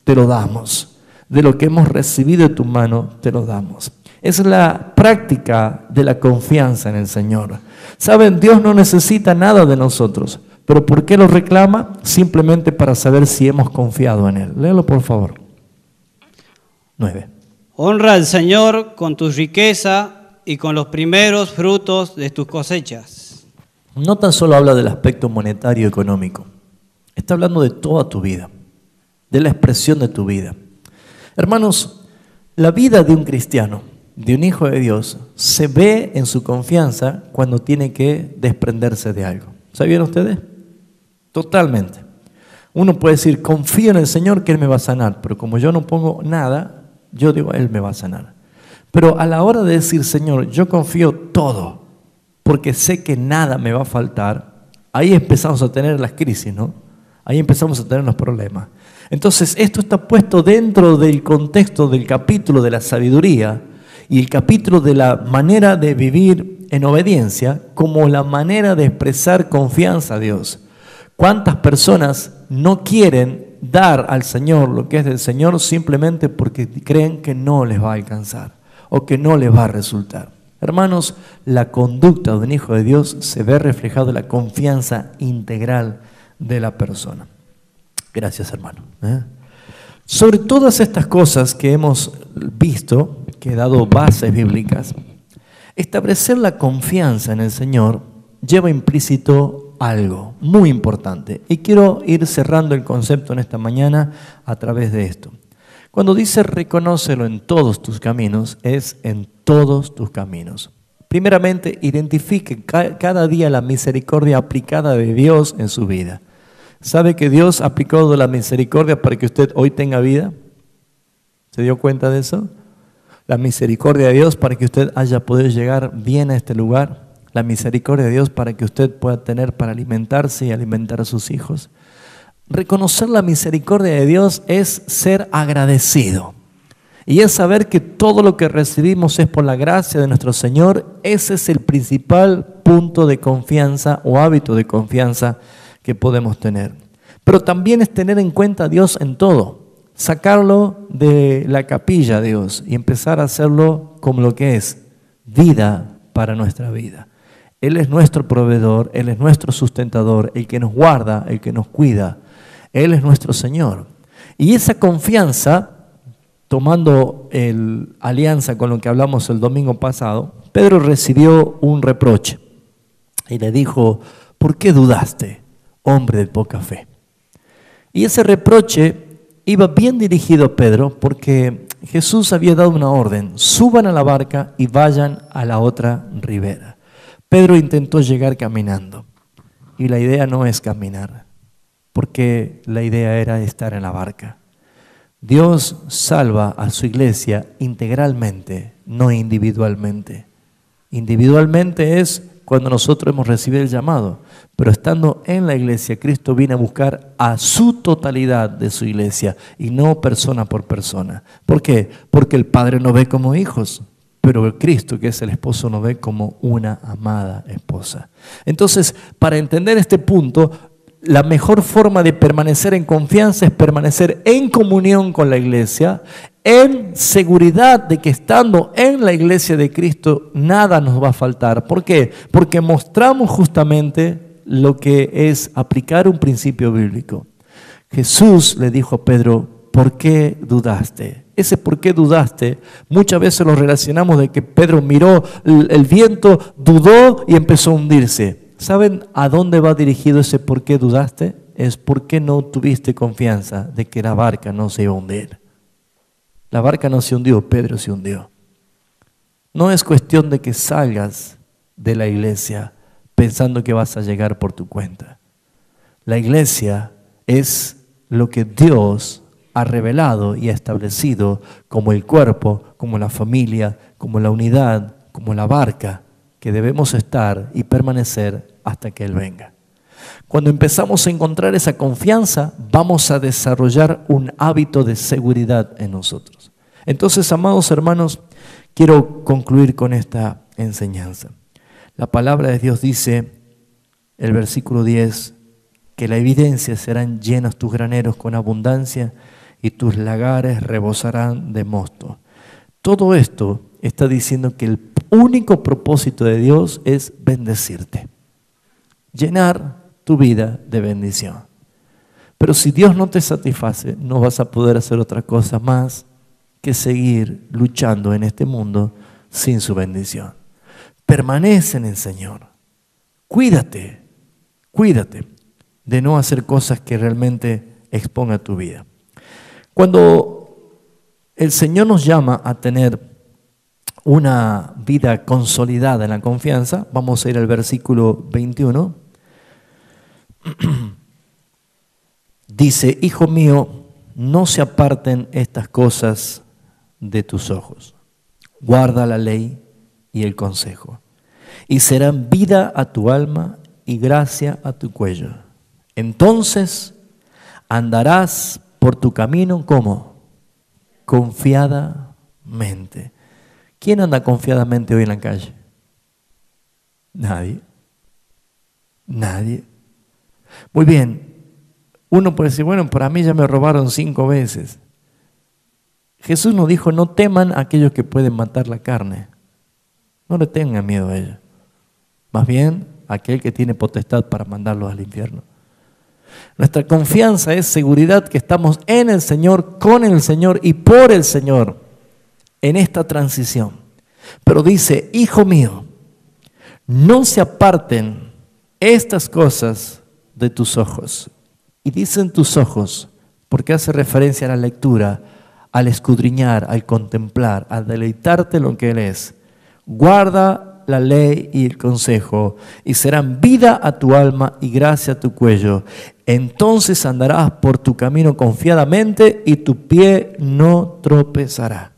te lo damos. De lo que hemos recibido de tu mano te lo damos. Es la práctica de la confianza en el Señor. Saben, Dios no necesita nada de nosotros. ¿Pero por qué lo reclama? Simplemente para saber si hemos confiado en Él. Léelo, por favor. 9. Honra al Señor con tu riqueza y con los primeros frutos de tus cosechas. No tan solo habla del aspecto monetario y económico. Está hablando de toda tu vida, de la expresión de tu vida. Hermanos, la vida de un cristiano, de un hijo de Dios, se ve en su confianza cuando tiene que desprenderse de algo. ¿Sabían ustedes? Totalmente. Uno puede decir, confío en el Señor que Él me va a sanar, pero como yo no pongo nada, yo digo, Él me va a sanar. Pero a la hora de decir, Señor, yo confío todo, porque sé que nada me va a faltar, ahí empezamos a tener las crisis, ¿no? Ahí empezamos a tener los problemas. Entonces, esto está puesto dentro del contexto del capítulo de la sabiduría y el capítulo de la manera de vivir en obediencia como la manera de expresar confianza a Dios. ¿Cuántas personas no quieren dar al Señor lo que es del Señor simplemente porque creen que no les va a alcanzar o que no les va a resultar? Hermanos, la conducta de un hijo de Dios se ve reflejada en la confianza integral de la persona. Gracias, hermano. Sobre todas estas cosas que hemos visto, que he dado bases bíblicas, establecer la confianza en el Señor lleva implícito algo muy importante. Y quiero ir cerrando el concepto en esta mañana a través de esto. Cuando dice reconócelo en todos tus caminos, es en todos tus caminos. Primeramente, identifique cada día la misericordia aplicada de Dios en su vida. ¿Sabe que Dios ha aplicado la misericordia para que usted hoy tenga vida? ¿Se dio cuenta de eso? La misericordia de Dios para que usted haya podido llegar bien a este lugar. La misericordia de Dios para que usted pueda tener para alimentarse y alimentar a sus hijos. Reconocer la misericordia de Dios es ser agradecido. Y es saber que todo lo que recibimos es por la gracia de nuestro Señor. Ese es el principal punto de confianza o hábito de confianza que podemos tener. Pero también es tener en cuenta a Dios en todo. Sacarlo de la capilla a Dios y empezar a hacerlo como lo que es vida para nuestra vida. Él es nuestro proveedor, Él es nuestro sustentador, el que nos guarda, el que nos cuida. Él es nuestro Señor. Y esa confianza, tomando alianza con lo que hablamos el domingo pasado, Pedro recibió un reproche y le dijo, ¿por qué dudaste, hombre de poca fe? Y ese reproche iba bien dirigido a Pedro porque Jesús había dado una orden: suban a la barca y vayan a la otra ribera. Pedro intentó llegar caminando, y la idea no es caminar, porque la idea era estar en la barca. Dios salva a su iglesia integralmente, no individualmente. Individualmente es cuando nosotros hemos recibido el llamado, pero estando en la iglesia, Cristo viene a buscar a su totalidad de su iglesia y no persona por persona. ¿Por qué? Porque el Padre nos ve como hijos, pero el Cristo, que es el esposo, nos ve como una amada esposa. Entonces, para entender este punto, la mejor forma de permanecer en confianza es permanecer en comunión con la iglesia, en seguridad de que estando en la iglesia de Cristo nada nos va a faltar. ¿Por qué? Porque mostramos justamente lo que es aplicar un principio bíblico. Jesús le dijo a Pedro: ¿por qué dudaste? Ese por qué dudaste muchas veces lo relacionamos de que Pedro miró el viento, dudó y empezó a hundirse. ¿Saben a dónde va dirigido ese por qué dudaste? Es por qué no tuviste confianza de que la barca no se iba a hundir. La barca no se hundió, Pedro se hundió. No es cuestión de que salgas de la iglesia pensando que vas a llegar por tu cuenta. La iglesia es lo que Dios ha revelado y ha establecido como el cuerpo, como la familia, como la unidad, como la barca, que debemos estar y permanecer hasta que Él venga. Cuando empezamos a encontrar esa confianza, vamos a desarrollar un hábito de seguridad en nosotros. Entonces, amados hermanos, quiero concluir con esta enseñanza. La palabra de Dios dice, el versículo 10, que la evidencia serán llenos tus graneros con abundancia y tus lagares rebosarán de mosto. Todo esto está diciendo que el único propósito de Dios es bendecirte, llenar tu vida de bendición. Pero si Dios no te satisface, no vas a poder hacer otra cosa más que seguir luchando en este mundo sin su bendición. Permanece en el Señor. Cuídate de no hacer cosas que realmente expongan tu vida. Cuando el Señor nos llama a tener una vida consolidada en la confianza, vamos a ir al versículo 21. Dice: hijo mío, no se aparten estas cosas de tus ojos. Guarda la ley y el consejo, y serán vida a tu alma y gracia a tu cuello. Entonces andarás por tu camino como confiadamente. ¿Quién anda confiadamente hoy en la calle? Nadie. Muy bien. Uno puede decir, bueno, para mí ya me robaron 5 veces. Jesús nos dijo: no teman a aquellos que pueden matar la carne. No le tengan miedo a ellos. Más bien, aquel que tiene potestad para mandarlos al infierno. Nuestra confianza es seguridad que estamos en el Señor, con el Señor y por el Señor en esta transición. Pero dice: hijo mío, no se aparten estas cosas de tus ojos. Y dicen tus ojos porque hace referencia a la lectura, al escudriñar, al contemplar, al deleitarte en lo que Él es. Guarda la ley y el consejo, y serán vida a tu alma y gracia a tu cuello. Entonces andarás por tu camino confiadamente y tu pie no tropezará.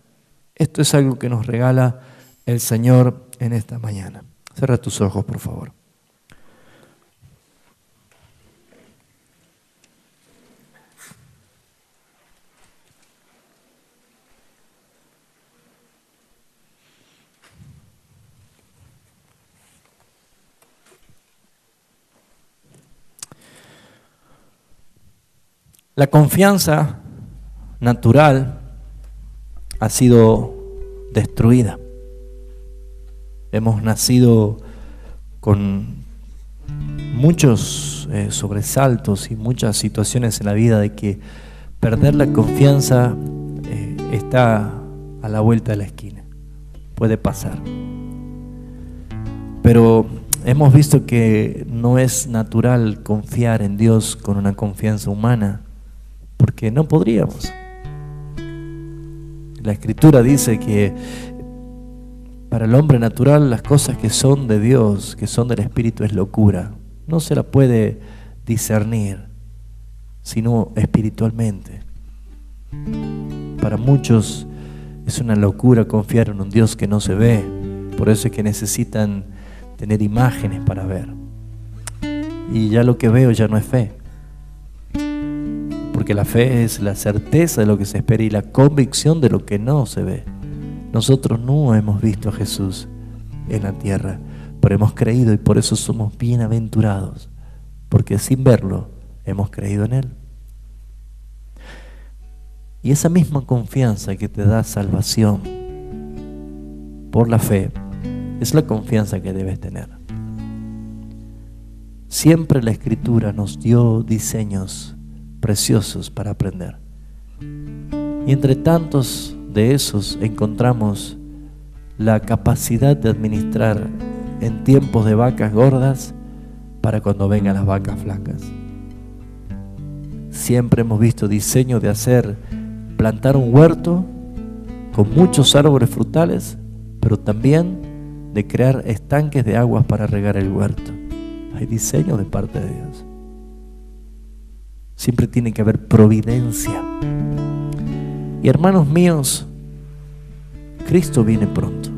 Esto es algo que nos regala el Señor en esta mañana. Cierra tus ojos, por favor. La confianza natural ha sido destruida. Hemos nacido con muchos sobresaltos y muchas situaciones en la vida de que perder la confianza está a la vuelta de la esquina. Puede pasar. Pero hemos visto que no es natural confiar en Dios con una confianza humana, porque no podríamos. La Escritura dice que para el hombre natural las cosas que son de Dios, que son del Espíritu, es locura. No se la puede discernir, sino espiritualmente. Para muchos es una locura confiar en un Dios que no se ve. Por eso es que necesitan tener imágenes para ver. Y ya lo que veo ya no es fe. Porque la fe es la certeza de lo que se espera y la convicción de lo que no se ve. Nosotros no hemos visto a Jesús en la tierra, pero hemos creído y por eso somos bienaventurados. Porque sin verlo hemos creído en Él. Y esa misma confianza que te da salvación por la fe es la confianza que debes tener. Siempre la Escritura nos dio diseños preciosos para aprender. Y entre tantos de esos encontramos la capacidad de administrar en tiempos de vacas gordas para cuando vengan las vacas flacas. Siempre hemos visto diseño de plantar un huerto con muchos árboles frutales, pero también de crear estanques de aguas para regar el huerto. Hay diseño de parte de Dios. Siempre tiene que haber providencia. Y hermanos míos, Cristo viene pronto.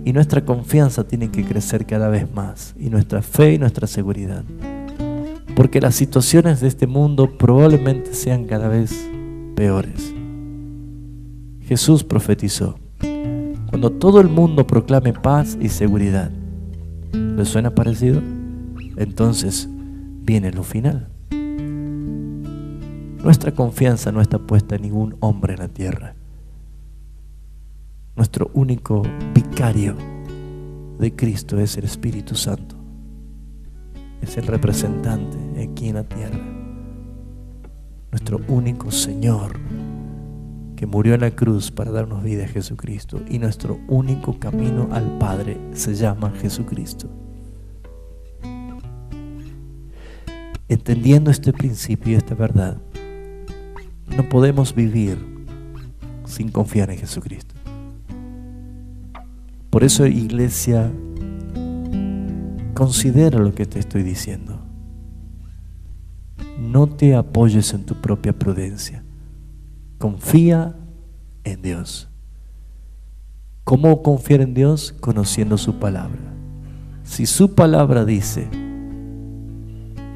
Y nuestra confianza tiene que crecer cada vez más. Y nuestra fe y nuestra seguridad. Porque las situaciones de este mundo probablemente sean cada vez peores. Jesús profetizó: cuando todo el mundo proclame paz y seguridad. ¿Les suena parecido? Entonces viene lo final. Nuestra confianza no está puesta en ningún hombre en la tierra. Nuestro único vicario de Cristo es el Espíritu Santo. Es el representante aquí en la tierra. Nuestro único Señor que murió en la cruz para darnos vida, es Jesucristo. Y nuestro único camino al Padre se llama Jesucristo. Entendiendo este principio y esta verdad, no podemos vivir sin confiar en Jesucristo. Por eso, iglesia, considera lo que te estoy diciendo. No te apoyes en tu propia prudencia. Confía en Dios. ¿Cómo confiar en Dios? Conociendo su palabra. Si su palabra dice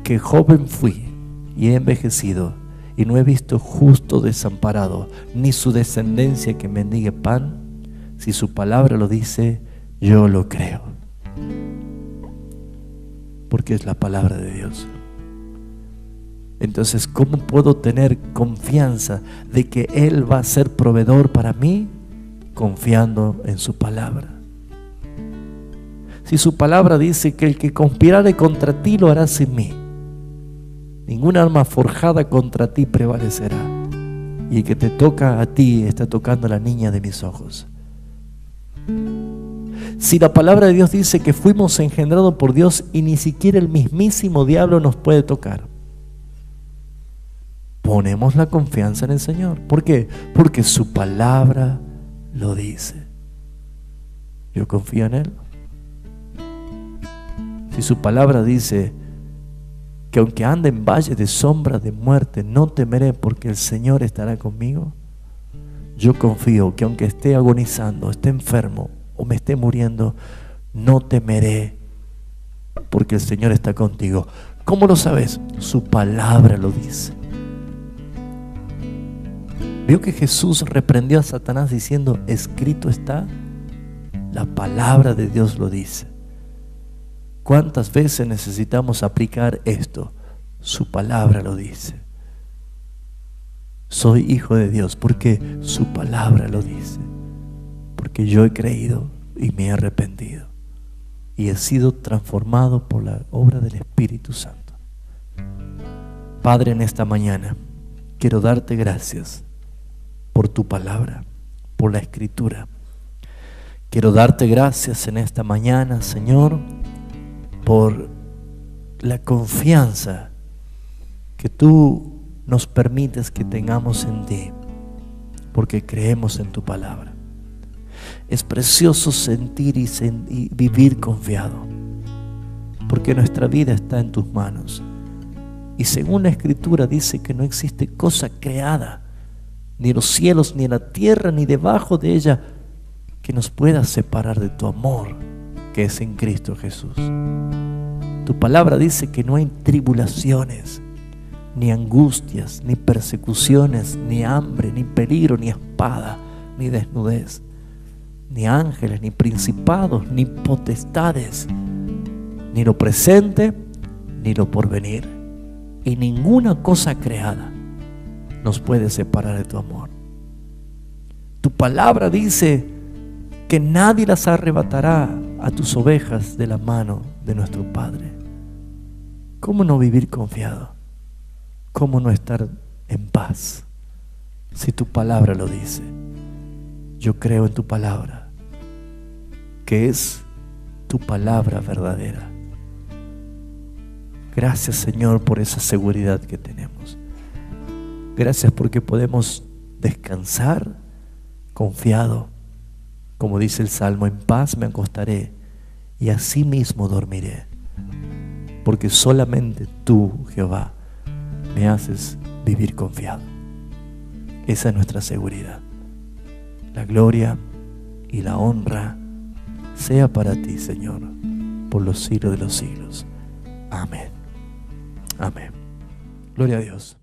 que joven fui y he envejecido y no he visto justo desamparado, ni su descendencia que mendigue pan, si su palabra lo dice, yo lo creo. Porque es la palabra de Dios. Entonces, ¿cómo puedo tener confianza de que Él va a ser proveedor para mí? Confiando en su palabra. Si su palabra dice que el que conspirare contra ti lo hará sin mí, ninguna arma forjada contra ti prevalecerá. Y el que te toca a ti está tocando a la niña de mis ojos. Si la palabra de Dios dice que fuimos engendrados por Dios y ni siquiera el mismísimo diablo nos puede tocar, ponemos la confianza en el Señor. ¿Por qué? Porque su palabra lo dice. Yo confío en Él. Si su palabra dice que aunque ande en valle de sombra de muerte, no temeré porque el Señor estará conmigo, yo confío que aunque esté agonizando, esté enfermo o me esté muriendo, no temeré porque el Señor está contigo. ¿Cómo lo sabes? Su palabra lo dice. ¿Vio que Jesús reprendió a Satanás diciendo, escrito está? La palabra de Dios lo dice. ¿Cuántas veces necesitamos aplicar esto? Su palabra lo dice. Soy hijo de Dios porque su palabra lo dice. Porque yo he creído y me he arrepentido. Y he sido transformado por la obra del Espíritu Santo. Padre, en esta mañana quiero darte gracias por tu palabra, por la Escritura. Quiero darte gracias en esta mañana, Señor, por la confianza que tú nos permites que tengamos en ti. porque creemos en tu palabra. Es precioso sentir y vivir confiado, porque nuestra vida está en tus manos. Y según la Escritura dice que no existe cosa creada, ni en los cielos, ni en la tierra, ni debajo de ella, que nos pueda separar de tu amor, que es en Cristo Jesús. Tu palabra dice que no hay tribulaciones, ni angustias, ni persecuciones, ni hambre, ni peligro, ni espada, ni desnudez, ni ángeles, ni principados, ni potestades, ni lo presente, ni lo porvenir, y ninguna cosa creada nos puede separar de tu amor. Tu palabra dice que nadie las arrebatará a tus ovejas de la mano de nuestro Padre. ¿Cómo no vivir confiado? ¿Cómo no estar en paz si tu palabra lo dice? Yo creo en tu palabra, que es tu palabra verdadera. Gracias, Señor, por esa seguridad que tenemos. Gracias porque podemos descansar confiado. Como dice el Salmo, en paz me acostaré y así mismo dormiré. Porque solamente tú, Jehová, me haces vivir confiado. Esa es nuestra seguridad. La gloria y la honra sea para ti, Señor, por los siglos de los siglos. Amén. Amén. Gloria a Dios.